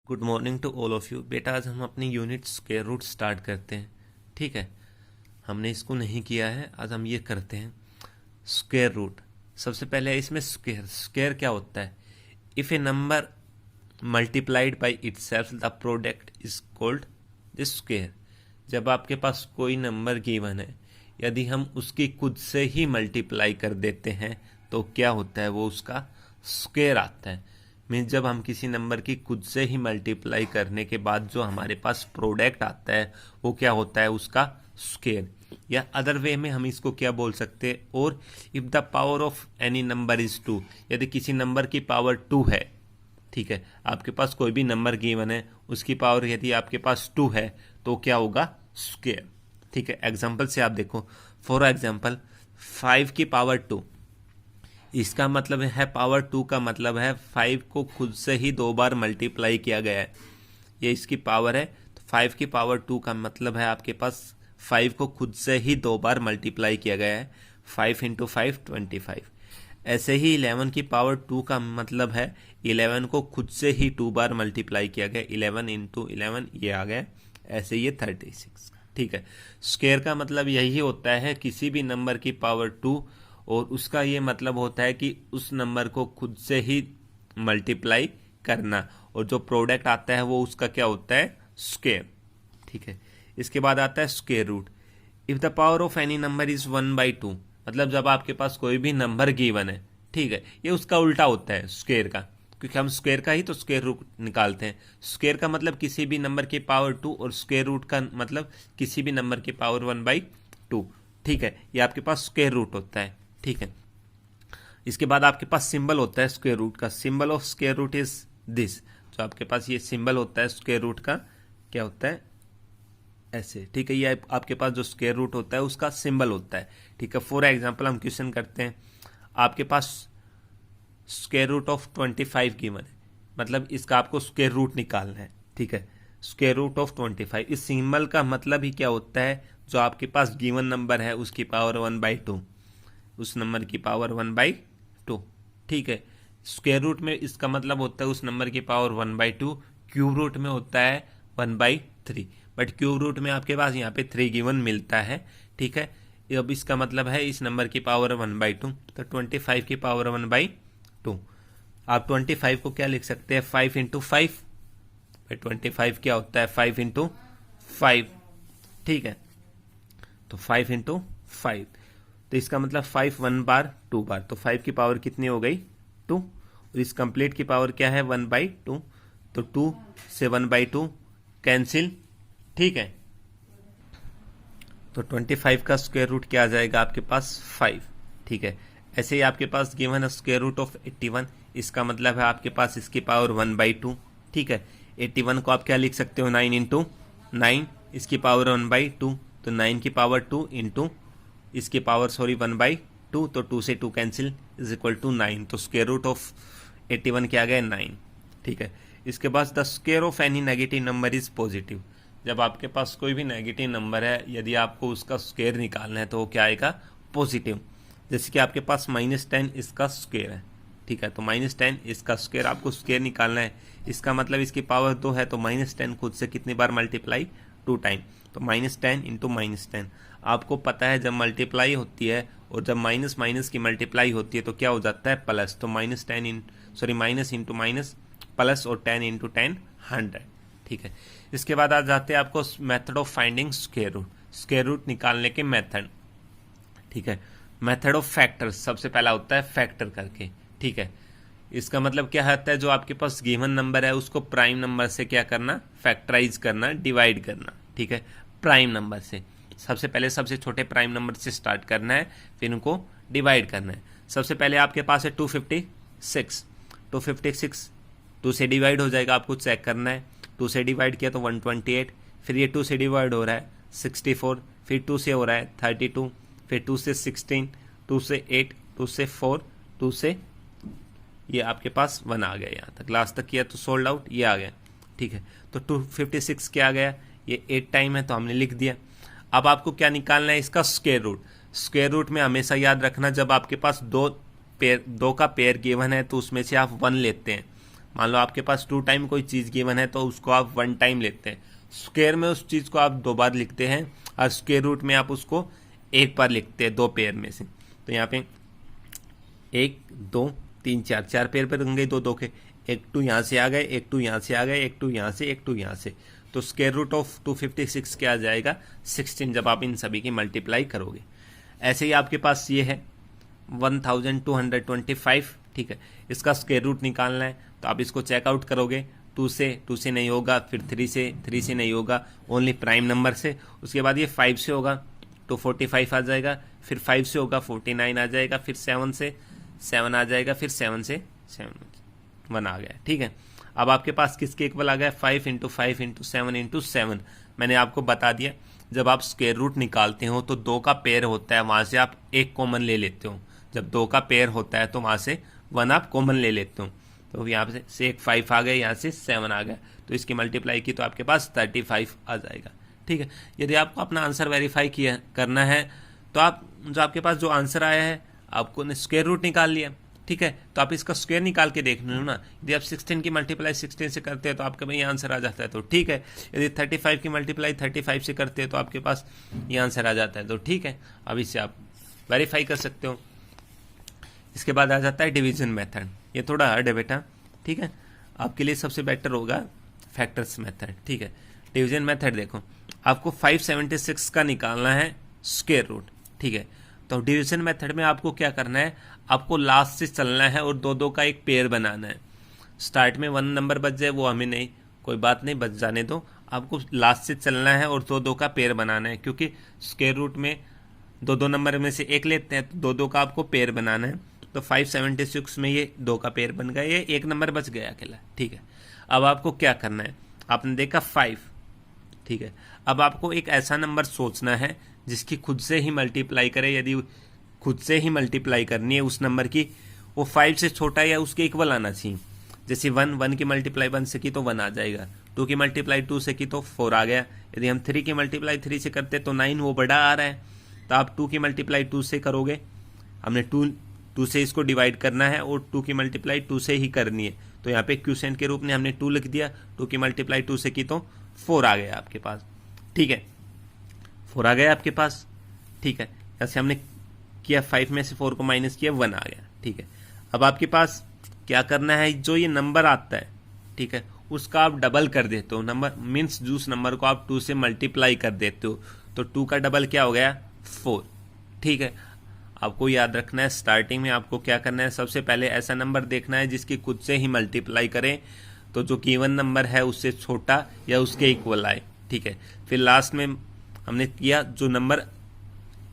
Good morning to all of you. बेटा आज हम अपनी यूनिट स्क्वायर रूट स्टार्ट करते हैं। ठीक है, हमने इसको नहीं किया है, आज हम ये करते हैं स्क्वायर रूट। सबसे पहले इसमें स्क्वायर स्क्वायर क्या होता है? If A number multiplied by itself the product is called the square. जब आपके पास कोई नंबर गिवन है, यदि हम उसकी खुद से ही मल्टीप्लाई कर देते हैं तो क्या होता है? वो उसका स्क्वायर आता है। मीन्स जब हम किसी नंबर की खुद से ही मल्टीप्लाई करने के बाद जो हमारे पास प्रोडक्ट आता है वो क्या होता है? उसका स्क्वायर। या अदर वे में हम इसको क्या बोल सकते हैं? और if the power of any number is 2, यदि किसी नंबर की पावर 2 है, ठीक है, आपके पास कोई भी नंबर गिवन है, उसकी पावर यदि आपके पास 2 है तो क्या होगा? स्क्वायर। ठीक है, एग्जाम्पल से आप देखो। फॉर एग्जाम्पल 5 की पावर 2, इसका मतलब है पावर 2 का मतलब है 5 को खुद से ही 2 बार मल्टीप्लाई किया गया है। ये इसकी पावर है, तो 5 की पावर 2 का मतलब है आपके पास 5 को खुद से ही 2 बार मल्टीप्लाई किया गया है। 5 इंटू 5 25। ऐसे ही 11 की पावर 2 का मतलब है 11 को खुद से ही 2 बार मल्टीप्लाई किया गया। 11 इंटू 11 ये आ गया। ऐसे ये 36। ठीक है, स्क्वायर का मतलब यही होता है किसी भी नंबर की पावर 2, और उसका ये मतलब होता है कि उस नंबर को खुद से ही मल्टीप्लाई करना, और जो प्रोडक्ट आता है वो उसका क्या होता है? स्क्वायर। ठीक है, इसके बाद आता है square root. If the power of any number is 1/2, मतलब जब आपके पास कोई भी नंबर गिवन है, ठीक है, ये उसका उल्टा होता है स्क्वायर का, क्योंकि हम स्क्वायर का ही तो स्क्वायर रूट निकालते हैं। स्क्वायर का मतलब किसी भी नंबर की पावर 2, और स्क्वायर रूट का मतलब किसी भी नंबर की पावर 1/2। ठीक है, ये आपके पास स्क्वायर रूट होता है। ठीक है, इसके बाद आपके पास सिंबल होता है स्क्वायर रूट का। Symbol of square root is this. जो आपके पास ये सिंबल होता है स्क्वायर रूट का, क्या होता है? ऐसे। ठीक है, ये आपके पास जो स्क्वायर रूट होता है उसका सिंबल होता है। ठीक है, फॉर एग्जांपल हम क्वेश्चन करते हैं, आपके पास स्क्वायर रूट ऑफ 25 गिवन है, मतलब इसका आपको स्क्वायर रूट निकालना है। ठीक है, स्क्वायर रूट ऑफ 25। इस सिंबल का मतलब ही क्या होता है? जो आपके पास गिवन नंबर है उसकी पावर 1/2, उस नंबर की पावर 1/2। ठीक है, स्क्वायर रूट में इसका मतलब होता है उस नंबर की पावर 1/2। क्यूब रूट में होता है 1/3, बट क्यूब रूट में आपके पास यहाँ पे 3 गिवन मिलता है। ठीक है, अब इसका मतलब है इस नंबर की पावर 1/2, तो 25 की पावर 1/2। आप 25 को क्या लिख सकते हैं? 5 इंटू 5। 25 क्या होता है? 5 इंटू 5। ठीक है, तो 5 इंटू 5, तो इसका मतलब 5 1 बार 2 बार, तो 5 की पावर कितनी हो गई? 2। और इस कंप्लीट की पावर क्या है? 1/2। तो 2 से 1/2 कैंसिल। ठीक है, तो 25 का स्क्वायर रूट क्या आ जाएगा आपके पास? 5। ठीक है, ऐसे ही आपके पास गिवन है स्क्वायर रूट ऑफ 81। इसका मतलब है आपके पास इसकी पावर 1/2। ठीक है, 81 को आप क्या लिख सकते हो? 9 इंटू 9, इसकी पावर 1/2, तो 9 की पावर 2 इंटू इसकी पावर 1/2, तो 2 से 2 कैंसिल, इज इक्वल टू 9। तो स्क्वायर रूट ऑफ 81 क्या आ गया? 9। ठीक है, इसके बाद the square of any negative number is positive. जब आपके पास कोई भी नेगेटिव नंबर है, यदि आपको उसका स्क्वायर निकालना है तो वो क्या आएगा? पॉजिटिव। जैसे कि आपके पास -10 इसका स्क्वायर है। ठीक है, तो -10 इसका स्क्वायर आपको स्क्वायर निकालना है। इसका मतलब इसकी पावर 2 है, तो -10 खुद से कितनी बार मल्टीप्लाई? 2 टाइम, तो -10 इंटू -10। आपको पता है जब मल्टीप्लाई होती है और जब माइनस माइनस की मल्टीप्लाई होती है तो क्या हो जाता है? प्लस। तो माइनस इंटू माइनस प्लस, और 10 इंटू 10 100। ठीक है, इसके बाद आ जाते हैं आपको method of finding square root. Square root निकालने के मेथड। ठीक है, मेथड ऑफ फैक्टर सबसे पहला होता है फैक्टर करके। ठीक है, इसका मतलब क्या होता है? जो आपके पास गिवन नंबर है उसको प्राइम नंबर से क्या करना? फैक्टराइज करना, डिवाइड करना। ठीक है, प्राइम नंबर से सबसे पहले सबसे छोटे प्राइम नंबर से स्टार्ट करना है, फिर उनको डिवाइड करना है। सबसे पहले आपके पास है 256। 256 2 से डिवाइड हो जाएगा, आपको चेक करना है। 2 से डिवाइड किया तो 128, फिर ये 2 से डिवाइड हो रहा है 64, फिर 2 से हो रहा है 32, फिर 2 से 16, 2 से 8, 2 से 4, 2 से ये आपके पास 1 आ गया। यहाँ तक लास्ट तक किया तो सोल्ड आउट, ये आ गया। ठीक है, तो 256 क्या आ गया? ये 8 टाइम है तो हमने लिख दिया। अब आपको क्या निकालना है? इसका स्क्वायर रूट। स्क्वायर रूट में हमेशा याद रखना, जब आपके पास दो का पेयर गिवन है तो उसमें से आप 1 लेते हैं। मान लो आपके पास 2 टाइम कोई चीज़ गिवन है तो उसको आप 1 टाइम लेते हैं, स्क्वायर में उस चीज़ को आप 2 बार लिखते हैं, और स्क्वायर रूट में आप उसको 1 बार लिखते हैं 2 पेयर में से। तो यहाँ पे 1 2 3 4 4 पेयर पर होंगे 2 2 के, एक 2 यहाँ से आ गए, एक 2 यहाँ से आ गए, एक 2 यहाँ से, एक 2 यहाँ से। तो स्क्वायर रूट ऑफ 256 क्या आ जाएगा 16, जब आप इन सभी की मल्टीप्लाई करोगे। ऐसे ही आपके पास ये है 1225, ठीक है, इसका स्क्वायर रूट निकालना है तो आप इसको चेकआउट करोगे, 2 से नहीं होगा, फिर 3 से नहीं होगा, ओनली प्राइम नंबर से। उसके बाद ये 5 से होगा तो 45 आ जाएगा, फिर 5 से होगा 49 आ जाएगा, फिर 7 से 7 आ जाएगा, फिर 7 से 1 आ गया, ठीक है। अब आपके पास किसके इक्वल आ गया 5 × 5 × 7 × 7। मैंने आपको बता दिया जब आप स्क्वायर रूट निकालते हो तो 2 का पेयर होता है, वहाँ से आप 1 कॉमन ले लेते हो। जब 2 का पेयर होता है तो वहाँ से 1 आप कॉमन ले लेते हो। तो यहाँ से एक 5 आ गया, यहाँ से 7 आ गया, तो इसकी मल्टीप्लाई की तो आपके पास 35 आ जाएगा, ठीक है। यदि आपको अपना आंसर वेरीफाई किया करना है तो आप जो आपके पास जो आंसर आया है आपको स्क्वायर रूट निकाल लिया, ठीक है, तो आप इसका स्क्वायर निकाल के देख लो ना। यदि आप 16 की मल्टीप्लाई 16 से करते हैं तो आपके पास ये आंसर आ जाता है, तो ठीक है। यदि 35 की मल्टीप्लाई 35 से करते हैं तो आपके पास ये आंसर आ जाता है, तो ठीक है। अब इससे आप वेरीफाई कर सकते हो। इसके बाद आ जाता है डिवीजन मेथड। ये थोड़ा हार्ड है बेटा, ठीक है, आपके लिए सबसे बेटर होगा फैक्टर्स मेथड, ठीक है। डिवीजन मेथड देखो, आपको 576 का निकालना है स्क्वायर रूट, ठीक है। तो डिवीजन मेथड में आपको क्या करना है, आपको लास्ट से चलना है और 2 2 का एक पेयर बनाना है। स्टार्ट में 1 नंबर बच जाए वो हमें नहीं, कोई बात नहीं, बच जाने दो। आपको लास्ट से चलना है और 2 2 का पेयर बनाना है, क्योंकि स्क्वायर रूट में 2 2 नंबर में से एक लेते हैं, तो 2 2 का आपको पेयर बनाना है। तो 576 में ये 2 का पेयर बन गया, ये 1 नंबर बच गया अकेला, ठीक है। अब आपको क्या करना है, आपने देखा 5, ठीक है। अब आपको एक ऐसा नंबर सोचना है जिसकी खुद से ही मल्टीप्लाई करे। यदि खुद से ही मल्टीप्लाई करनी है उस नंबर की, वो 5 से छोटा या उसके इक्वल आना चाहिए। जैसे 1 की मल्टीप्लाई 1 से की तो 1 आ जाएगा, 2 की मल्टीप्लाई 2 से की तो 4 आ गया। यदि हम 3 की मल्टीप्लाई 3 से करते तो 9, वो बड़ा आ रहा है, तो आप 2 की मल्टीप्लाई 2 से करोगे। हमने 2 से इसको डिवाइड करना है और 2 की मल्टीप्लाई 2 से ही करनी है, तो यहाँ पे क्यूसेंट के रूप में हमने 2 लिख दिया। 2 की मल्टीप्लाई 2 से की तो 4 आ गया आपके पास, ठीक है, 4 आ गया आपके पास, ठीक है। जैसे हमने किया 5 में से 4 को माइनस किया 1 आ गया, ठीक है। अब आपके पास क्या करना है, जो ये नंबर आता है, ठीक है, उसका आप डबल कर देते हो। नंबर मीन्स जिस नंबर को आप 2 से मल्टीप्लाई कर देते हो, तो 2 का डबल क्या हो गया 4, ठीक है। आपको याद रखना है स्टार्टिंग में आपको क्या करना है, सबसे पहले ऐसा नंबर देखना है जिसकी खुद से ही मल्टीप्लाई करें, तो जो गिवन नंबर है उससे छोटा या उसके इक्वल आए, ठीक है। फिर लास्ट में हमने किया जो नंबर,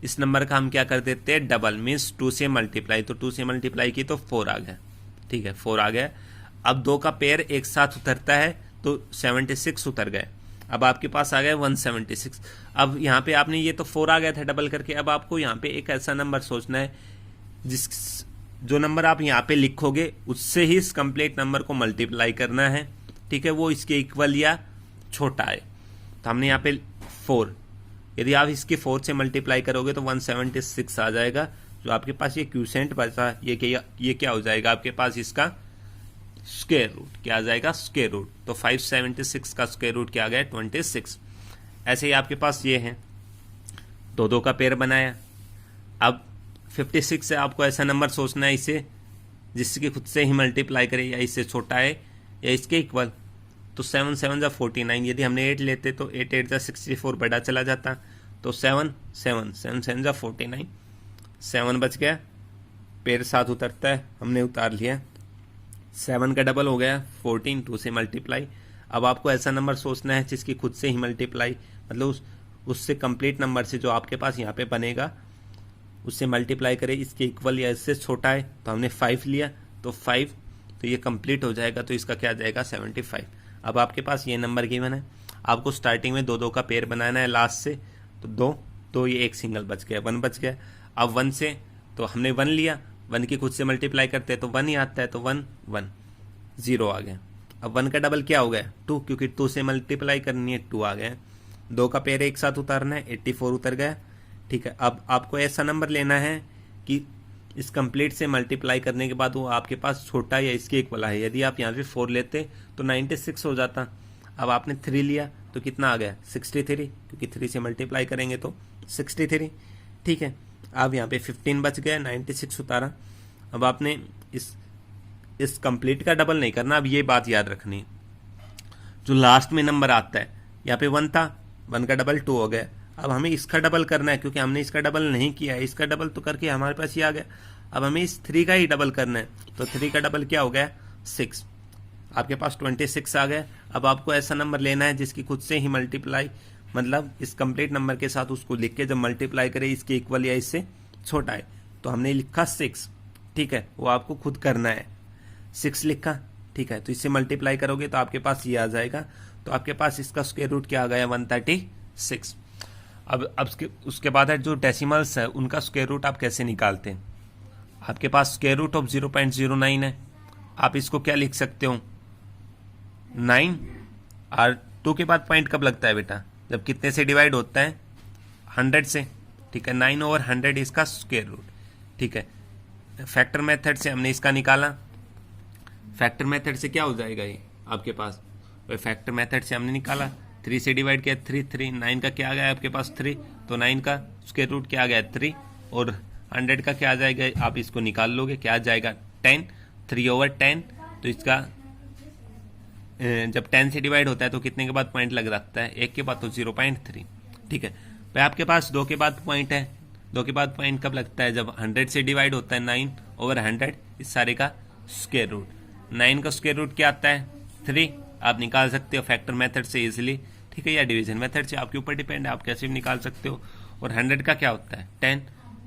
इस नंबर का हम क्या कर देते हैं डबल, मीन्स 2 से मल्टीप्लाई, तो 2 से मल्टीप्लाई की तो 4 आ गया, ठीक है, 4 आ गया। अब 2 का पेयर एक साथ उतरता है तो 76 उतर गए। अब आपके पास आ गया 176। अब यहाँ पे आपने ये तो 4 आ गया था डबल करके, अब आपको यहाँ पे एक ऐसा नंबर सोचना है जो नंबर आप यहाँ पे लिखोगे उससे ही इस कंप्लीट नंबर को मल्टीप्लाई करना है, ठीक है, वो इसके इक्वल या छोटा है। तो हमने यहाँ पे 4, यदि आप इसके 4 से मल्टीप्लाई करोगे तो 176 आ जाएगा। जो आपके पास ये क्यूसेंट बचा, ये क्या हो जाएगा आपके पास, इसका स्क्वायर रूट क्या आ जाएगा, स्क्वायर रूट। तो 576 का स्क्वायर रूट क्या आ गया 26। ऐसे ही आपके पास ये है 2 2 का पेयर बनाया। अब 56 से आपको ऐसा नंबर सोचना है इसे जिसकी खुद से ही मल्टीप्लाई करे या इससे छोटा है या इसके इक्वल। तो 7 7 जा 49, यदि हमने 8 लेते तो 8 8 जा 64 बड़ा चला जाता, तो 7 7 7 7 जा 49, 7 बच गया, पेयर साथ उतरता है, हमने उतार लिया। 7 का डबल हो गया 14, 2 से मल्टीप्लाई। अब आपको ऐसा नंबर सोचना है जिसकी खुद से ही मल्टीप्लाई, मतलब उससे कंप्लीट नंबर से जो आपके पास यहाँ पे बनेगा उससे मल्टीप्लाई करे, इसके इक्वल या इससे छोटा है, तो हमने 5 लिया, तो 5, तो ये कंप्लीट हो जाएगा, तो इसका क्या आ जाएगा 75। अब आपके पास ये नंबर गिवन है, आपको स्टार्टिंग में 2 2 का पेयर बनाना है लास्ट से, तो 2 ये एक सिंगल बच गया, 1 बच गया। अब 1 से तो हमने 1 लिया, 1 की खुद से मल्टीप्लाई करते हैं तो 1 ही आता है, तो 1 1 0 आ गया। अब 1 का डबल क्या हो गया 2, क्योंकि 2 से मल्टीप्लाई करनी है, 2 आ गया। 2 का पेयर एक साथ उतारना है, 84 उतर गया, ठीक है। अब आपको ऐसा नंबर लेना है कि इस कंप्लीट से मल्टीप्लाई करने के बाद वो आपके पास छोटा या इसके इक्वल है। यदि आप यहाँ पे 4 लेते तो 96 हो जाता। अब आपने 3 लिया तो कितना आ गया 63, क्योंकि 3 से मल्टीप्लाई करेंगे तो 63। ठीक है, अब यहाँ पे 15 बच गया, 96 उतारा। अब आपने इस कंप्लीट का डबल नहीं करना। अब ये बात याद रखनी है, जो लास्ट में नंबर आता है, यहाँ पे 1 था, 1 का डबल 2 हो गया। अब हमें इसका डबल करना है, क्योंकि हमने इसका डबल नहीं किया है। इसका डबल तो करके हमारे पास ये आ गया। अब हमें इस 3 का ही डबल करना है, तो 3 का डबल क्या हो गया 6। आपके पास 26 आ गया। अब आपको ऐसा नंबर लेना है जिसकी खुद से ही मल्टीप्लाई, मतलब इस कंप्लीट नंबर के साथ उसको लिख के जब मल्टीप्लाई करे इसके इक्वल या इससे छोटा है, तो हमने लिखा 6। ठीक है, वो आपको खुद करना है। 6 लिखा, ठीक है, तो इससे मल्टीप्लाई करोगे तो आपके पास ये आ जाएगा। तो आपके पास इसका स्क्वायर रूट क्या आ गया 136। अब उसके बाद है जो डेसिमल्स है उनका स्क्वायर रूट आप कैसे निकालते हैं। आपके पास स्क्वायर रूट ऑफ 0.09 है, आप इसको क्या लिख सकते हो 9, और 2 के बाद पॉइंट कब लगता है बेटा, जब कितने से डिवाइड होता है 100 से। ठीक है, 9/100 इसका स्क्वायर रूट। ठीक है, फैक्टर मेथड से हमने इसका निकाला। फैक्टर मेथड से क्या हो जाएगा ये आपके पास, फैक्टर मेथड से हमने निकाला, 3 से डिवाइड किया 3, 9 का क्या आ गया आपके पास 3, तो 9 का स्क्वायर रूट क्या आ गया 3, और 100 का क्या आ जाएगा, आप इसको निकाल लोगे, क्या आ जाएगा 10, 3/10। तो इसका जब 10 से डिवाइड होता है तो कितने के बाद पॉइंट लग जाता है, 1 के बाद, तो 0.3। ठीक है, भाई आपके पास 2 के बाद पॉइंट है। 2 के बाद पॉइंट कब लगता है, जब 100 से डिवाइड होता है 9/100, इस सारे का स्क्वायर रूट। 9 का स्क्वायर रूट क्या आता है 3, आप निकाल सकते हो फैक्टर मेथड से इजीली। ठीक है, या डिवीजन मेथड से, आपके ऊपर डिपेंड है, आप कैसे भी निकाल सकते हो। और 100 का क्या होता है 10,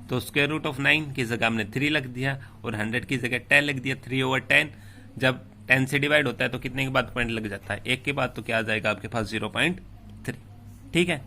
तो स्क्वायर रूट ऑफ 9 की जगह हमने 3 लिख दिया, और 100 की जगह 10 लिख दिया। 3/10 जब 10 से डिवाइड होता है तो कितने के बाद पॉइंट लग जाता है, 1 के बाद, तो क्या आ जाएगा आपके पास 0.3। ठीक है।